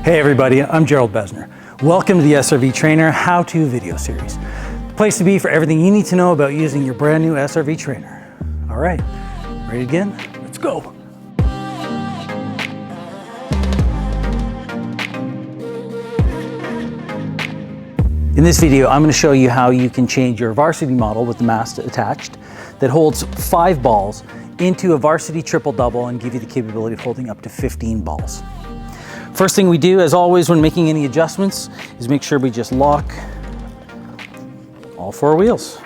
Hey everybody, I'm Gerald Besner. Welcome to the SRV Trainer how-to video series. The place to be for everything you need to know about using your brand new SRV Trainer. All right, ready again? Let's go. In this video, I'm going to show you how you can change your Varsity model with the mast attached that holds 5 balls into a Varsity Triple-Double and give you the capability of holding up to 15 balls. First thing we do, as always, when making any adjustments, is make sure we just lock all 4 wheels.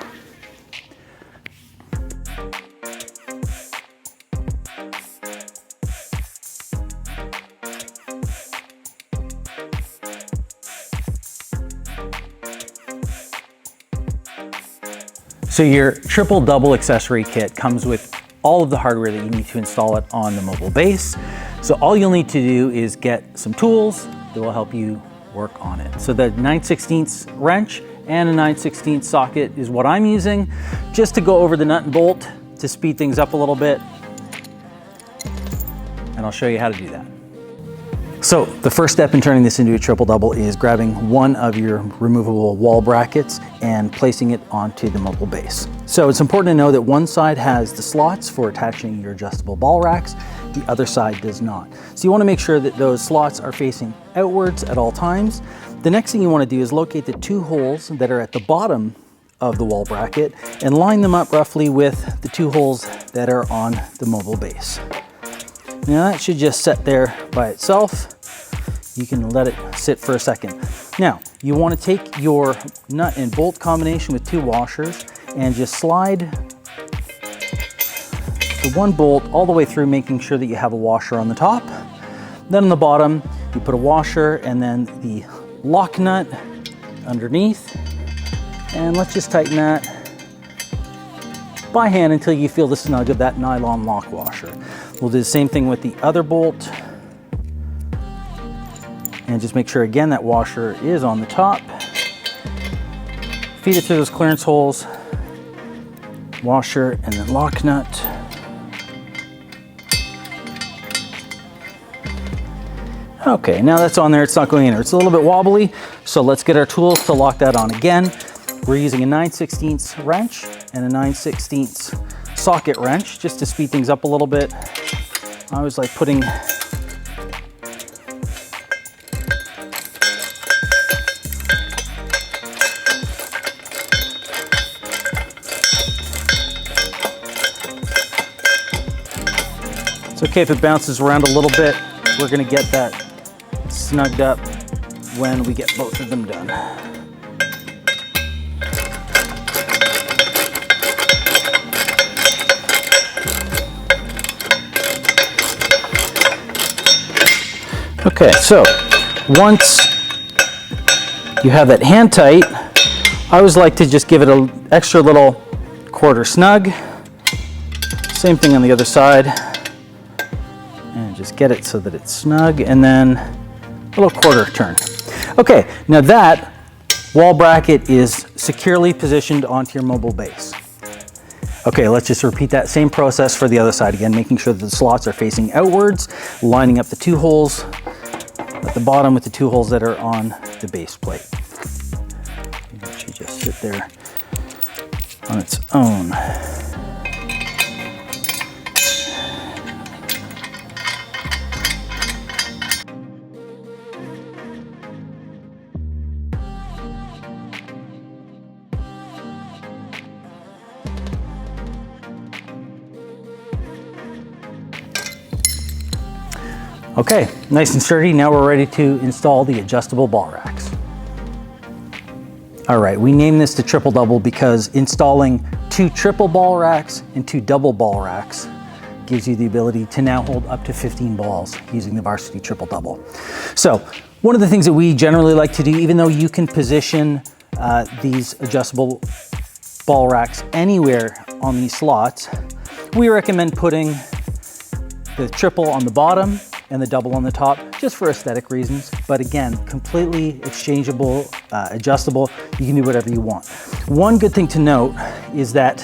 So your Triple-Double accessory kit comes with all of the hardware that you need to install it on the mobile base. So all you'll need to do is get some tools that will help you work on it. So the 9/16 wrench and a 9/16 socket is what I'm using, just to go over the nut and bolt to speed things up a little bit. And I'll show you how to do that. So the first step in turning this into a Triple-Double is grabbing one of your removable wall brackets and placing it onto the mobile base. So it's important to know that one side has the slots for attaching your adjustable ball racks, the other side does not. So you want to make sure that those slots are facing outwards at all times. The next thing you want to do is locate the 2 holes that are at the bottom of the wall bracket and line them up roughly with the 2 holes that are on the mobile base. Now that should just sit there by itself. You can let it sit for a second. Now, you want to take your nut and bolt combination with 2 washers and just slide the 1 bolt all the way through, making sure that you have a washer on the top. Then on the bottom, you put a washer and then the lock nut underneath. And let's just tighten that by hand until you feel the snug of that nylon lock washer. We'll do the same thing with the other bolt. And just make sure again that washer is on the top. Feed it through those clearance holes, washer and then lock nut. Okay, now that's on there, it's not going in there. It's a little bit wobbly, so let's get our tools to lock that on again. We're using a 9/16 wrench and a 9/16 socket wrench just to speed things up a little bit. I always like putting it's okay if it bounces around a little bit. We're gonna get that snugged up when we get both of them done. Okay, so once you have that hand tight, I always like to just give it an extra little quarter snug. Same thing on the other side. And just get it so that it's snug, and then a little quarter turn. Okay, now that wall bracket is securely positioned onto your mobile base. Okay, let's just repeat that same process for the other side again, making sure that the slots are facing outwards, lining up the 2 holes at the bottom with the 2 holes that are on the base plate. It should just sit there on its own. Okay, nice and sturdy. Now we're ready to install the adjustable ball racks. All right, we named this the Triple-Double because installing 2 triple ball racks and 2 double ball racks gives you the ability to now hold up to 15 balls using the Varsity Triple-Double. So one of the things that we generally like to do, even though you can position these adjustable ball racks anywhere on these slots, we recommend putting the triple on the bottom and the double on the top, just for aesthetic reasons. But again, completely exchangeable, adjustable. You can do whatever you want. One good thing to note is that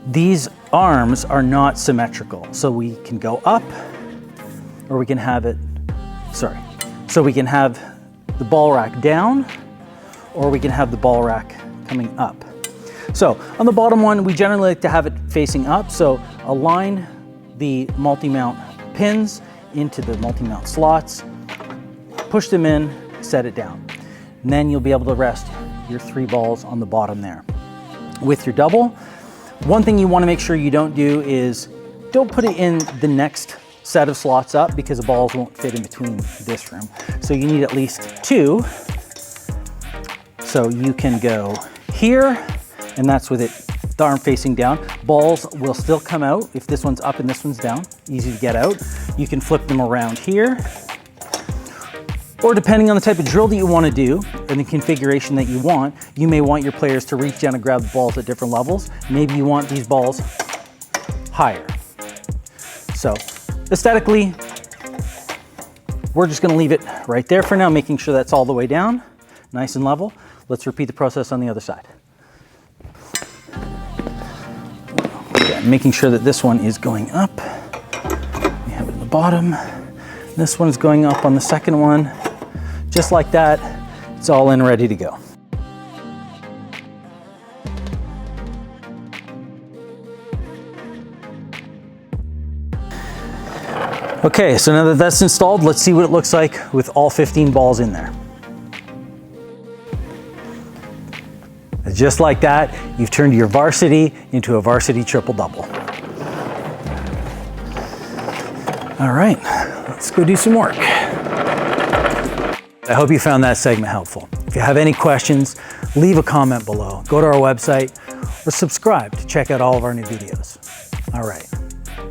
these arms are not symmetrical. So we can go up, or we can have it, so we can have the ball rack down, or we can have the ball rack coming up. So on the bottom one, we generally like to have it facing up. So align the multi-mount pins into the multi-mount slots, push them in, set it down. And then you'll be able to rest your 3 balls on the bottom there. With your double, one thing you want to make sure you don't do is don't put it in the next set of slots up, because the balls won't fit in between this room. So you need at least 2. So you can go here, and that's with it, the arm facing down. Balls will still come out if this one's up and this one's down. Easy to get out. You can flip them around here. Or depending on the type of drill that you want to do and the configuration that you want, you may want your players to reach down and grab the balls at different levels. Maybe you want these balls higher. So aesthetically, we're just going to leave it right there for now, making sure that's all the way down, nice and level. Let's repeat the process on the other side. Again, making sure that this one is going up. We have it at the bottom. This one's going up on the second one. Just like that, it's all in, ready to go. Okay, so now that that's installed, let's see what it looks like with all 15 balls in there. Just like that, you've turned your Varsity into a Varsity Triple-Double. All right, let's go do some work. I hope you found that segment helpful. If you have any questions, leave a comment below. Go to our website or subscribe to check out all of our new videos. All right,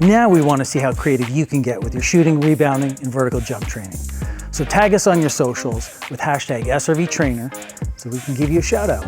now we want to see how creative you can get with your shooting, rebounding, and vertical jump training. So tag us on your socials with #SRV Trainer so we can give you a shout out.